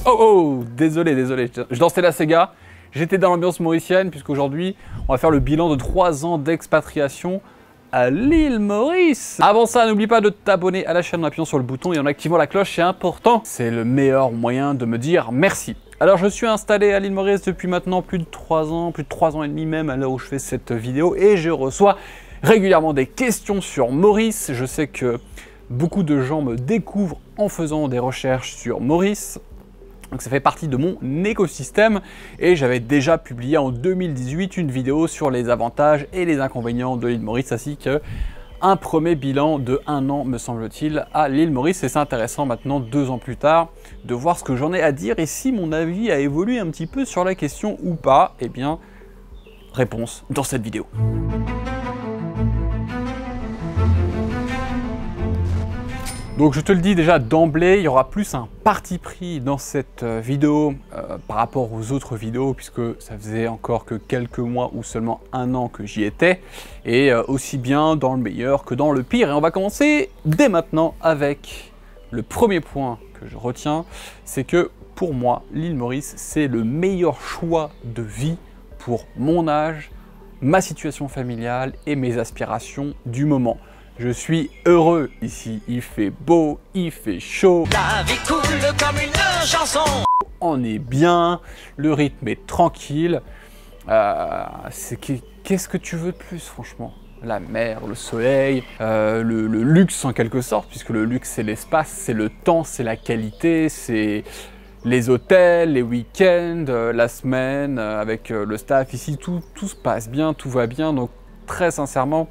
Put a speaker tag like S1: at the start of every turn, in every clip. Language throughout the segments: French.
S1: Oh oh, désolé, je dansais la Sega. J'étais dans l'ambiance mauricienne puisqu'aujourd'hui, on va faire le bilan de 3 ans d'expatriation à l'île Maurice. Avant ça, n'oublie pas de t'abonner à la chaîne en appuyant sur le bouton et en activant la cloche, c'est important. C'est le meilleur moyen de me dire merci. Alors, je suis installé à l'île Maurice depuis maintenant plus de 3 ans, plus de 3 ans et demi même à l'heure où je fais cette vidéo et je reçois régulièrement des questions sur Maurice. Je sais que beaucoup de gens me découvrent en faisant des recherches sur Maurice. Donc ça fait partie de mon écosystème et j'avais déjà publié en 2018 une vidéo sur les avantages et les inconvénients de l'île Maurice, ainsi qu'un premier bilan de 1 an, me semble-t-il, à l'île Maurice. Et c'est intéressant maintenant, 2 ans plus tard, de voir ce que j'en ai à dire et si mon avis a évolué un petit peu sur la question ou pas. Eh bien, réponse dans cette vidéo. Donc je te le dis déjà d'emblée, il y aura plus un parti pris dans cette vidéo par rapport aux autres vidéos, puisque ça faisait encore que quelques mois ou seulement 1 an que j'y étais, et aussi bien dans le meilleur que dans le pire. Et on va commencer dès maintenant avec le premier point que je retiens, c'est que pour moi, l'île Maurice, c'est le meilleur choix de vie pour mon âge, ma situation familiale et mes aspirations du moment. Je suis heureux ici, il fait beau, il fait chaud.
S2: La vie coule comme une chanson.
S1: On est bien, le rythme est tranquille. Qu'est-ce que tu veux de plus, franchement? La mer, le soleil, le luxe en quelque sorte, puisque le luxe c'est l'espace, c'est le temps, c'est la qualité, c'est les hôtels, les week-ends, la semaine, avec le staff ici, tout se passe bien, tout va bien. Donc très sincèrement,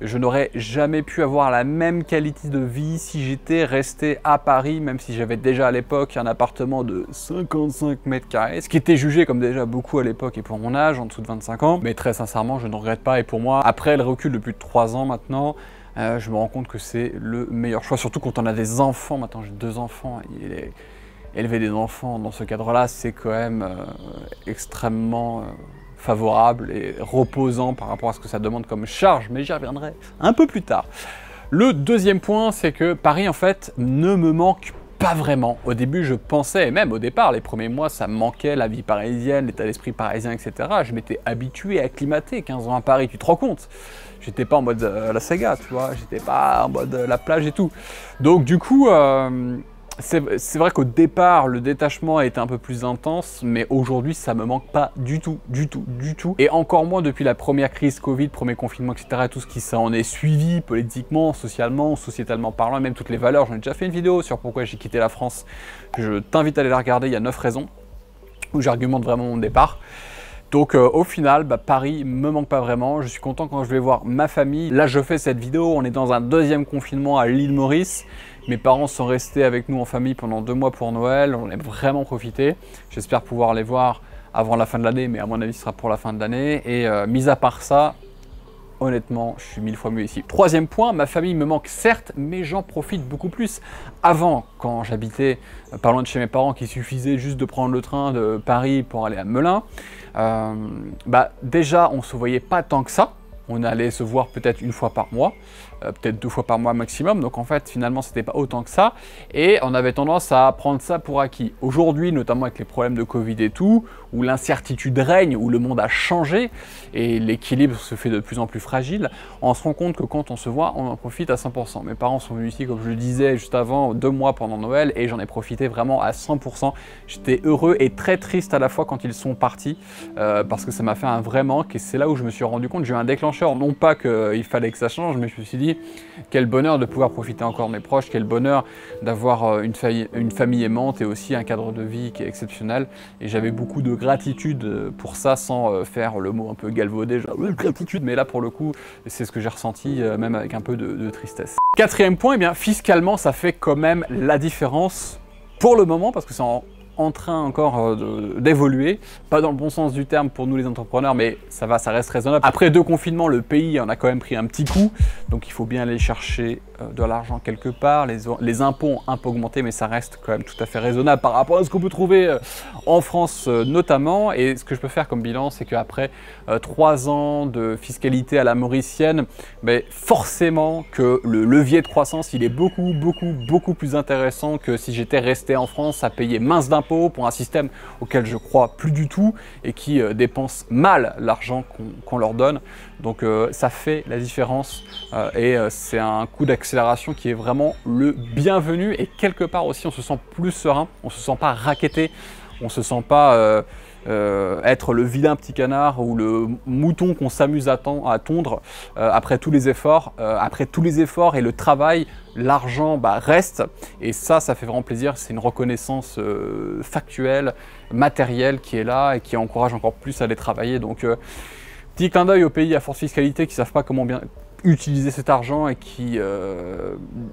S1: je n'aurais jamais pu avoir la même qualité de vie si j'étais resté à Paris, même si j'avais déjà à l'époque un appartement de 55 mètres carrés, ce qui était jugé comme déjà beaucoup à l'époque et pour mon âge, en dessous de 25 ans. Mais très sincèrement, je ne regrette pas. Et pour moi, après le recul de plus de 3 ans maintenant, je me rends compte que c'est le meilleur choix, surtout quand on a des enfants. Maintenant, j'ai 2 enfants. Élever des enfants dans ce cadre-là, c'est quand même extrêmement favorable et reposant par rapport à ce que ça demande comme charge, mais j'y reviendrai un peu plus tard. Le deuxième point, c'est que Paris, en fait, ne me manque pas vraiment. Au début, je pensais, et même au départ, les premiers mois, ça me manquait, la vie parisienne, l'état d'esprit parisien, etc. Je m'étais habitué, acclimaté, 15 ans à Paris, tu te rends compte? J'étais pas en mode la saga, tu vois, j'étais pas en mode la plage et tout. Donc du coup, c'est vrai qu'au départ, le détachement a été un peu plus intense, mais aujourd'hui, ça me manque pas du tout. Et encore moins depuis la première crise Covid, premier confinement, etc. Et tout ce qui s'en est suivi politiquement, socialement, sociétalement parlant, et même toutes les valeurs. J'en ai déjà fait une vidéo sur pourquoi j'ai quitté la France. Je t'invite à aller la regarder, il y a 9 raisons, où j'argumente vraiment mon départ. Donc au final, Paris me manque pas vraiment. Je suis content quand je vais voir ma famille. Là, je fais cette vidéo, on est dans un 2e confinement à l'île Maurice. Mes parents sont restés avec nous en famille pendant 2 mois pour Noël. On a vraiment profité. J'espère pouvoir les voir avant la fin de l'année, mais à mon avis, ce sera pour la fin de l'année. Et mis à part ça, honnêtement, je suis 1000 fois mieux ici. 3e point, ma famille me manque certes, mais j'en profite beaucoup plus. Avant, quand j'habitais pas loin de chez mes parents, qu'il suffisait juste de prendre le train de Paris pour aller à Melun, déjà, on se voyait pas tant que ça. On allait se voir peut-être 1 fois par mois, peut-être 2 fois par mois maximum. Donc en fait, finalement, c'était pas autant que ça. Et on avait tendance à prendre ça pour acquis. Aujourd'hui, notamment avec les problèmes de Covid et tout, où l'incertitude règne, où le monde a changé et l'équilibre se fait de plus en plus fragile, on se rend compte que quand on se voit, on en profite à 100%. Mes parents sont venus ici, comme je le disais juste avant, 2 mois pendant Noël, et j'en ai profité vraiment à 100%. J'étais heureux et très triste à la fois quand ils sont partis, parce que ça m'a fait un vrai manque, et c'est là où je me suis rendu compte, j'ai eu un déclencheur. Non pas qu'il fallait que ça change, mais je me suis dit quel bonheur de pouvoir profiter encore de mes proches, quel bonheur d'avoir une famille aimante et aussi un cadre de vie qui est exceptionnel. Et j'avais beaucoup de gratitude pour ça, sans faire le mot un peu galvaudé, genre gratitude, mais là pour le coup, c'est ce que j'ai ressenti, même avec un peu de tristesse. 4e point, eh bien, fiscalement, ça fait quand même la différence pour le moment, parce que c'est en train encore d'évoluer, pas dans le bon sens du terme pour nous les entrepreneurs, mais ça va, ça reste raisonnable. Après 2 confinements, le pays en a quand même pris un petit coup, donc il faut bien aller chercher de l'argent quelque part. Les impôts ont un peu augmenté, mais ça reste quand même tout à fait raisonnable par rapport à ce qu'on peut trouver en France notamment. Et ce que je peux faire comme bilan, c'est qu'après 3 ans de fiscalité à la mauricienne, mais forcément que le levier de croissance, il est beaucoup plus intéressant que si j'étais resté en France à payer mince d'impôts pour un système auquel je crois plus du tout et qui dépense mal l'argent qu'on leur donne. Donc ça fait la différence et c'est un coup d'accélération qui est vraiment le bienvenu et quelque part aussi on se sent plus serein, on se sent pas racketté, on se sent pas être le vilain petit canard ou le mouton qu'on s'amuse à tondre après tous les efforts. Et le travail, l'argent reste et ça fait vraiment plaisir. C'est une reconnaissance factuelle, matérielle qui est là et qui encourage encore plus à aller travailler. Donc petit clin d'œil aux pays à forte fiscalité qui ne savent pas comment bien utiliser cet argent et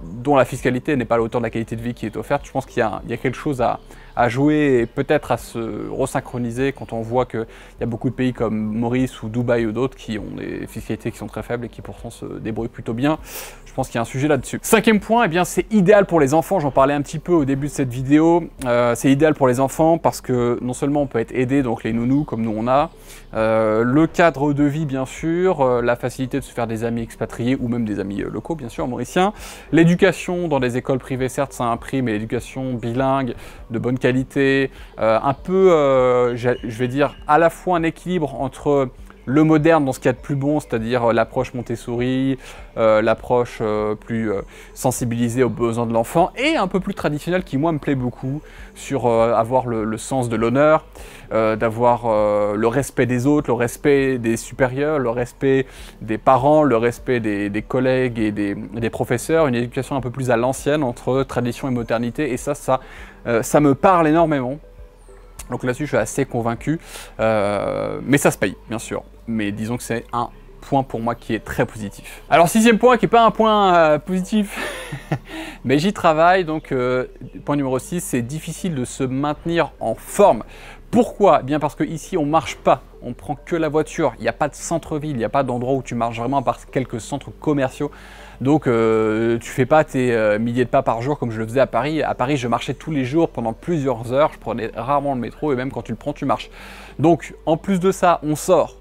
S1: dont la fiscalité n'est pas à la hauteur de la qualité de vie qui est offerte. Je pense qu'il y a quelque chose à jouer et peut-être à se resynchroniser quand on voit qu'il y a beaucoup de pays comme Maurice ou Dubaï ou d'autres qui ont des fiscalités qui sont très faibles et qui pourtant se débrouillent plutôt bien. Je pense qu'il y a un sujet là-dessus. 5e point, eh bien c'est idéal pour les enfants. J'en parlais un petit peu au début de cette vidéo. C'est idéal pour les enfants parce que non seulement on peut être aidé, donc les nounous comme nous on a, le cadre de vie bien sûr, la facilité de se faire des amis expatriés ou même des amis locaux bien sûr, mauriciens, l'éducation dans des écoles privées certes ça a un prix, mais l'éducation bilingue, de bonne qualité, un peu, je vais dire, à la fois un équilibre entre le moderne dans ce qu'il y a de plus bon, c'est-à-dire l'approche Montessori, l'approche plus sensibilisée aux besoins de l'enfant, et un peu plus traditionnelle qui moi me plaît beaucoup, sur avoir le sens de l'honneur, d'avoir le respect des autres, le respect des supérieurs, le respect des parents, le respect des collègues et des professeurs, une éducation un peu plus à l'ancienne entre tradition et modernité, et ça me parle énormément. Donc là-dessus, je suis assez convaincu, mais ça se paye, bien sûr. Mais disons que c'est un point pour moi qui est très positif. Alors 6e point, qui n'est pas un point positif, mais j'y travaille. Donc point numéro 6, c'est difficile de se maintenir en forme. Pourquoi? Bien parce qu'ici, on ne marche pas, on prend que la voiture, il n'y a pas de centre-ville, il n'y a pas d'endroit où tu marches vraiment à part quelques centres commerciaux. Donc tu fais pas tes milliers de pas par jour comme je le faisais à Paris. À Paris, je marchais tous les jours pendant plusieurs heures, je prenais rarement le métro et même quand tu le prends, tu marches. Donc en plus de ça, on sort.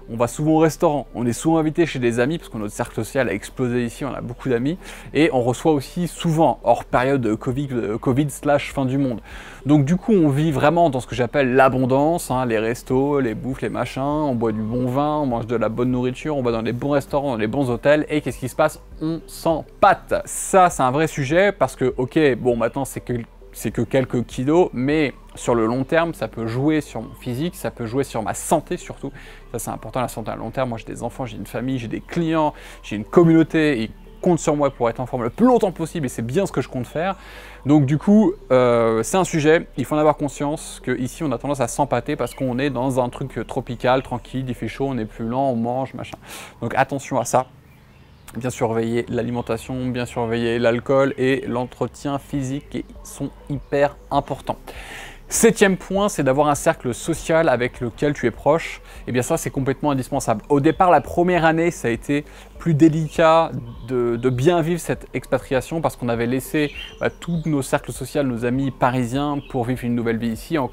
S1: On va souvent au restaurant, on est souvent invité chez des amis parce que notre cercle social a explosé ici, on a beaucoup d'amis et on reçoit aussi souvent, hors période de Covid / fin du monde. Donc du coup on vit vraiment dans ce que j'appelle l'abondance, hein, les restos, les bouffes, les machins, on boit du bon vin, on mange de la bonne nourriture, on va dans les bons restaurants, dans les bons hôtels et qu'est-ce qui se passe? On s'empâte. Ça c'est un vrai sujet parce que ok, bon maintenant c'est que quelques kilos, mais sur le long terme, ça peut jouer sur mon physique, ça peut jouer sur ma santé surtout. Ça c'est important, la santé à long terme. Moi j'ai des enfants, j'ai une famille, j'ai des clients, j'ai une communauté, ils comptent sur moi pour être en forme le plus longtemps possible et c'est bien ce que je compte faire. Donc du coup, c'est un sujet, il faut en avoir conscience qu'ici on a tendance à s'empâter parce qu'on est dans un truc tropical, tranquille, il fait chaud, on est plus lent, on mange, machin. Donc attention à ça. Bien surveiller l'alimentation, bien surveiller l'alcool et l'entretien physique qui sont hyper importants. 7e point, c'est d'avoir un cercle social avec lequel tu es proche. Et bien ça, c'est complètement indispensable. Au départ, la première année, ça a été plus délicat de bien vivre cette expatriation parce qu'on avait laissé tous nos cercles sociaux, nos amis parisiens pour vivre une nouvelle vie ici. On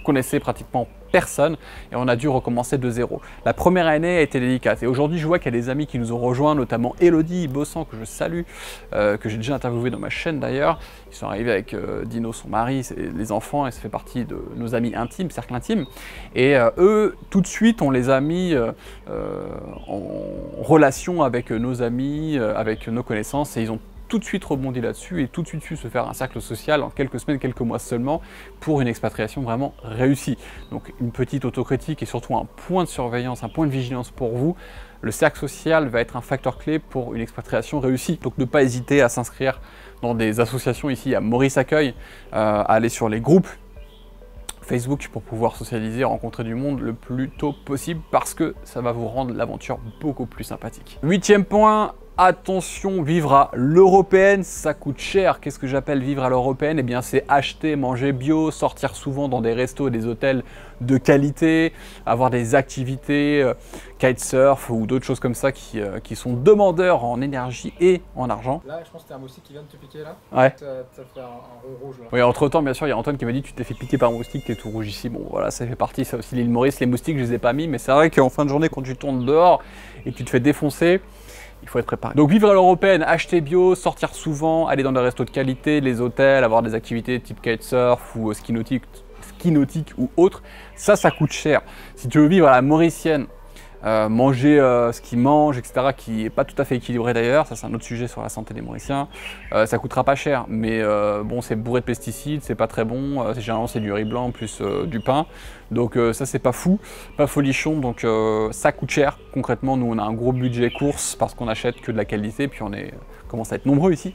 S1: connaissait pratiquement personne et on a dû recommencer de zéro. La première année a été délicate et aujourd'hui je vois qu'il y a des amis qui nous ont rejoints, notamment Elodie Bossan que je salue, que j'ai déjà interviewé dans ma chaîne d'ailleurs. Ils sont arrivés avec Dino, son mari, les enfants et ça fait partie de nos amis intimes, cercle intime. Et eux, tout de suite, on les a mis en relation avec nos amis, avec nos connaissances et ils ont tout de suite rebondi là-dessus et tout de suite su se faire un cercle social en quelques semaines, quelques mois seulement pour une expatriation vraiment réussie. Donc une petite autocritique et surtout un point de surveillance, un point de vigilance pour vous. Le cercle social va être un facteur clé pour une expatriation réussie. Donc ne pas hésiter à s'inscrire dans des associations ici à Maurice Accueil, à aller sur les groupes Facebook pour pouvoir socialiser, rencontrer du monde le plus tôt possible parce que ça va vous rendre l'aventure beaucoup plus sympathique. 8e point, Attention, vivre à l'européenne, ça coûte cher. Qu'est-ce que j'appelle vivre à l'européenne? Eh bien, c'est acheter, manger bio, sortir souvent dans des restos et des hôtels de qualité, avoir des activités, kitesurf ou d'autres choses comme ça qui sont demandeurs en énergie et en argent.
S3: Là, je pense que c'était un moustique qui vient de te piquer là.
S1: Ouais.
S3: Ça fait un rouge là.
S1: Oui, entre-temps, bien sûr, il y a Antoine qui m'a dit tu t'es fait piquer par un moustique, t'es tout rouge ici. Bon, voilà, ça fait partie, ça aussi l'île Maurice. Les moustiques, je les ai pas mis, mais c'est vrai qu'en fin de journée, quand tu tournes dehors et que tu te fais défoncer, il faut être préparé. Donc vivre à l'européenne, acheter bio, sortir souvent, aller dans des restos de qualité, les hôtels, avoir des activités type kitesurf ou ski nautique ou autre, ça coûte cher. Si tu veux vivre à la mauricienne, manger ce qu'ils mangent, etc., qui n'est pas tout à fait équilibré d'ailleurs, ça c'est un autre sujet sur la santé des Mauriciens, ça coûtera pas cher, mais bon, c'est bourré de pesticides, c'est pas très bon, généralement c'est du riz blanc plus du pain, donc ça c'est pas fou, pas folichon, donc ça coûte cher. Concrètement, nous on a un gros budget course parce qu'on achète que de la qualité, puis on commence à être nombreux ici.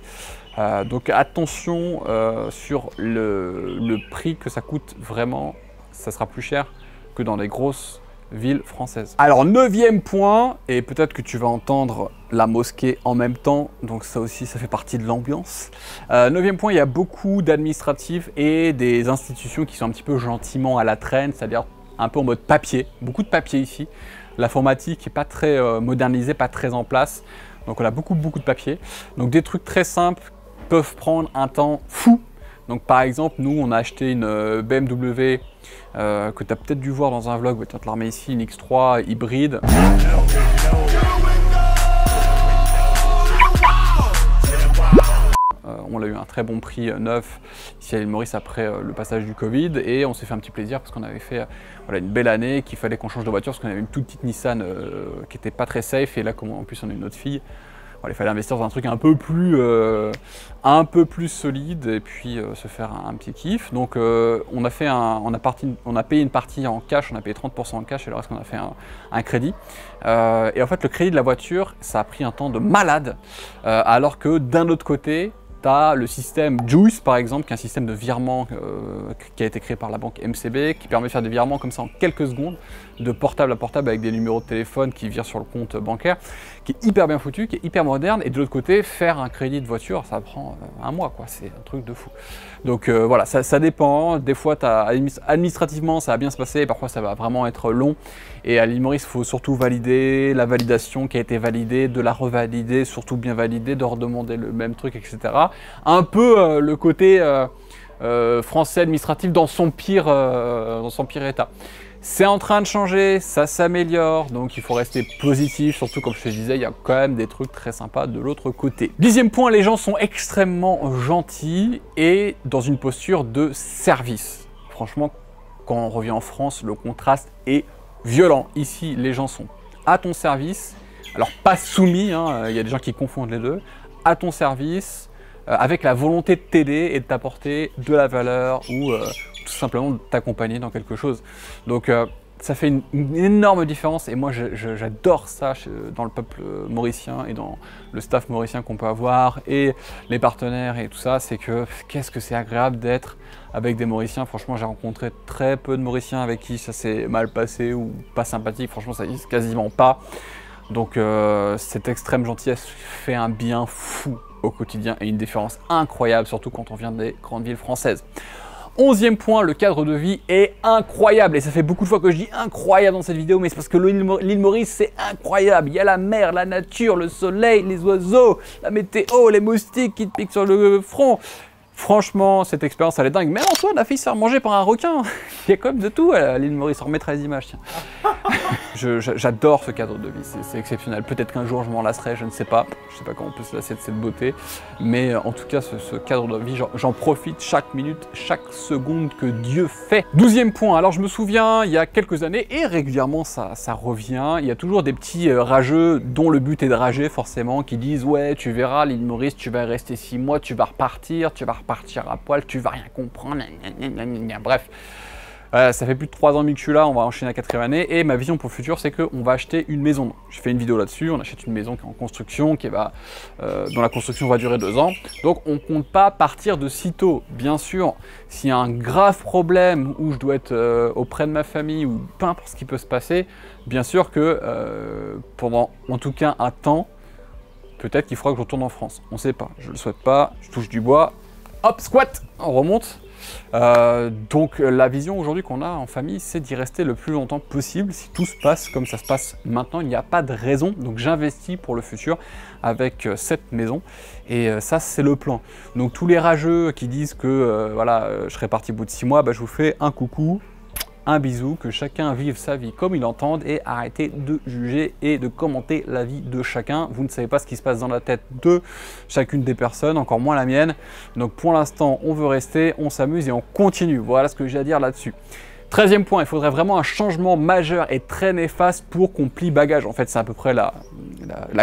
S1: Donc attention sur le prix que ça coûte vraiment, ça sera plus cher que dans les grosses ville française. Alors 9e point, et peut-être que tu vas entendre la mosquée en même temps, donc ça aussi ça fait partie de l'ambiance. 9e point, il y a beaucoup d'administratifs et des institutions qui sont un petit peu gentiment à la traîne, c'est-à-dire un peu en mode papier, beaucoup de papier ici. L'informatique n'est pas très modernisée, pas très en place, donc on a beaucoup de papier. Donc des trucs très simples peuvent prendre un temps fou. Donc par exemple, nous on a acheté une BMW que tu as peut-être dû voir dans un vlog, tu vas te la remettre ici, une X3 hybride. On a eu un très bon prix neuf ici à l'île Maurice après le passage du Covid et on s'est fait un petit plaisir parce qu'on avait fait voilà, une belle année, qu'il fallait qu'on change de voiture parce qu'on avait une toute petite Nissan qui n'était pas très safe et là comme en plus on a une autre fille. Voilà, il fallait investir dans un truc un peu plus solide et puis se faire un petit kiff. Donc on a payé une partie en cash, on a payé 30% en cash et le reste on a fait un crédit. Et en fait le crédit de la voiture, ça a pris un temps de malade, alors que d'un autre côté, tu as le système Juice par exemple, qui est un système de virement qui a été créé par la banque MCB, qui permet de faire des virements comme ça en quelques secondes, de portable à portable avec des numéros de téléphone qui virent sur le compte bancaire, qui est hyper bien foutu, qui est hyper moderne. Et de l'autre côté, faire un crédit de voiture, ça prend un mois, quoi. C'est un truc de fou. Donc voilà, ça dépend. Des fois, administrativement, ça va bien se passer, et parfois ça va vraiment être long. Et à l'île Maurice, il faut surtout valider la validation qui a été validée, de la revalider, surtout bien valider, de redemander le même truc, etc. Un peu le côté français administratif dans son pire état. C'est en train de changer, ça s'améliore, donc il faut rester positif, surtout comme je te disais, il y a quand même des trucs très sympas de l'autre côté. 10e point, les gens sont extrêmement gentils et dans une posture de service. Franchement, quand on revient en France, le contraste est violent. Ici, les gens sont à ton service, alors pas soumis, hein, il y a des gens qui confondent les deux, à ton service, avec la volonté de t'aider et de t'apporter de la valeur ou tout simplement de t'accompagner dans quelque chose. Donc ça fait une énorme différence et moi j'adore ça dans le peuple mauricien et dans le staff mauricien qu'on peut avoir et les partenaires et tout ça, c'est que qu'est-ce que c'est agréable d'être avec des Mauriciens. Franchement, j'ai rencontré très peu de Mauriciens avec qui ça s'est mal passé ou pas sympathique, franchement ça n'existe quasiment pas. Donc cette extrême gentillesse fait un bien fou au quotidien et une différence incroyable, surtout quand on vient des grandes villes françaises. 11e point, le cadre de vie est incroyable. Et ça fait beaucoup de fois que je dis incroyable dans cette vidéo, mais c'est parce que l'île Maurice, c'est incroyable. Il y a la mer, la nature, le soleil, les oiseaux, la météo, les moustiques qui te piquent sur le front. Franchement, cette expérience, elle est dingue. Même Antoine a failli se faire manger par un requin. Il y a quand même de tout à l'île Maurice. On remettra les images, tiens. J'adore ce cadre de vie, c'est exceptionnel. Peut-être qu'un jour je m'en lasserai, je ne sais pas. Je ne sais pas comment on peut se lasser de cette beauté. Mais en tout cas, ce cadre de vie, j'en profite chaque minute, chaque seconde que Dieu fait. 12e point, alors je me souviens, il y a quelques années, et régulièrement ça revient, il y a toujours des petits rageux, dont le but est de rager forcément, qui disent « Ouais, tu verras, l'île Maurice, tu vas rester 6 mois, tu vas repartir à poil, tu vas rien comprendre, bref. » Ça fait plus de 3 ans que je suis là, on va enchaîner la 4e année et ma vision pour le futur c'est qu'on va acheter une maison. J'ai fait une vidéo là-dessus, on achète une maison qui est en construction, dont la construction va durer 2 ans. Donc on ne compte pas partir de sitôt. Bien sûr, s'il y a un grave problème où je dois être auprès de ma famille ou peu importe ce qui peut se passer, bien sûr que pendant en tout cas un temps, Peut-être qu'il faudra que je retourne en France. On sait pas. Je le souhaite pas. Je touche du bois. Hop, squat. On remonte. Donc la vision aujourd'hui qu'on a en famille, c'est d'y rester le plus longtemps possible. Si tout se passe comme ça se passe maintenant, il n'y a pas de raison. Donc j'investis pour le futur avec cette maison. Et ça, c'est le plan. Donc tous les rageux qui disent que voilà, je serai parti au bout de 6 mois, bah, je vous fais un coucou. Un bisou, que chacun vive sa vie comme il l'entende et arrêtez de juger et de commenter la vie de chacun. Vous ne savez pas ce qui se passe dans la tête de chacune des personnes, encore moins la mienne. Donc pour l'instant, on veut rester, on s'amuse et on continue. Voilà ce que j'ai à dire là-dessus. 13e point, il faudrait vraiment un changement majeur et très néfaste pour qu'on plie bagage. En fait, c'est à peu près la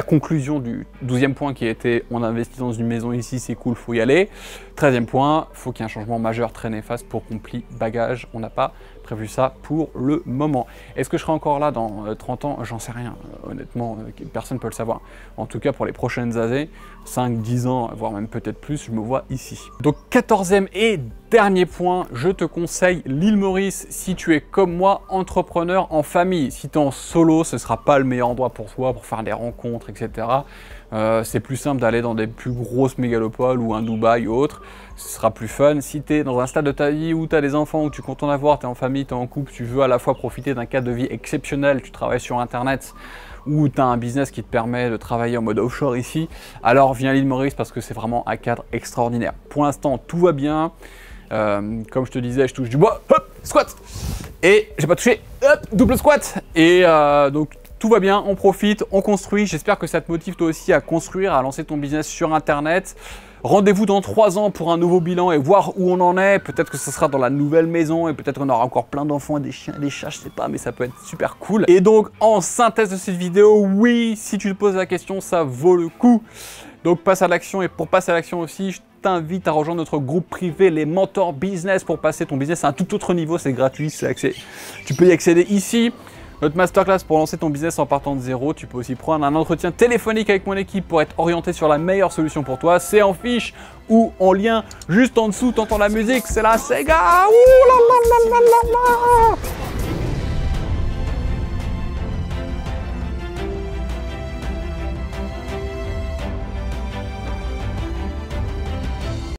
S1: conclusion du 12e point qui était on investit dans une maison ici, c'est cool, faut y aller. 13e point, il faut qu'il y ait un changement majeur très néfaste pour qu'on plie bagage. On n'a pas prévu ça pour le moment. Est-ce que je serai encore là dans 30 ans? J'en sais rien. Honnêtement, personne ne peut le savoir. En tout cas, pour les prochaines années, 5, 10 ans, voire même peut-être plus, je me vois ici. Donc 14e et dernier point, je te conseille l'île Maurice si tu es comme moi, entrepreneur en famille. Si tu es en solo, ce ne sera pas le meilleur endroit pour toi, pour faire des rencontres, etc. C'est plus simple d'aller dans des plus grosses mégalopoles ou un Dubaï ou autre. Ce sera plus fun. Si tu es dans un stade de ta vie où tu as des enfants, où tu comptes en avoir, tu es en famille, tu es en couple, tu veux à la fois profiter d'un cadre de vie exceptionnel, tu travailles sur Internet, ou tu as un business qui te permet de travailler en mode offshore ici, alors viens à l'île Maurice parce que c'est vraiment un cadre extraordinaire. Pour l'instant, tout va bien. Comme je te disais, je touche du bois, hop, squat. Et j'ai pas touché, hop, double squat. Et donc, tout va bien, on profite, on construit. J'espère que ça te motive toi aussi à construire, à lancer ton business sur Internet. Rendez-vous dans 3 ans pour un nouveau bilan et voir où on en est. Peut-être que ce sera dans la nouvelle maison et peut-être qu'on aura encore plein d'enfants, des chiens, des chats, je sais pas, mais ça peut être super cool. Et donc, en synthèse de cette vidéo, oui, si tu te poses la question, ça vaut le coup. Donc, passe à l'action. Et pour passer à l'action aussi, je t'invite à rejoindre notre groupe privé, les Mentors Business, pour passer ton business à un tout autre niveau. C'est gratuit, tu peux y accéder ici. Notre masterclass pour lancer ton business en partant de zéro. Tu peux aussi prendre un entretien téléphonique avec mon équipe pour être orienté sur la meilleure solution pour toi. C'est en fiche ou en lien juste en dessous. T'entends la musique, c'est la Sega. Ouh là là là là là là.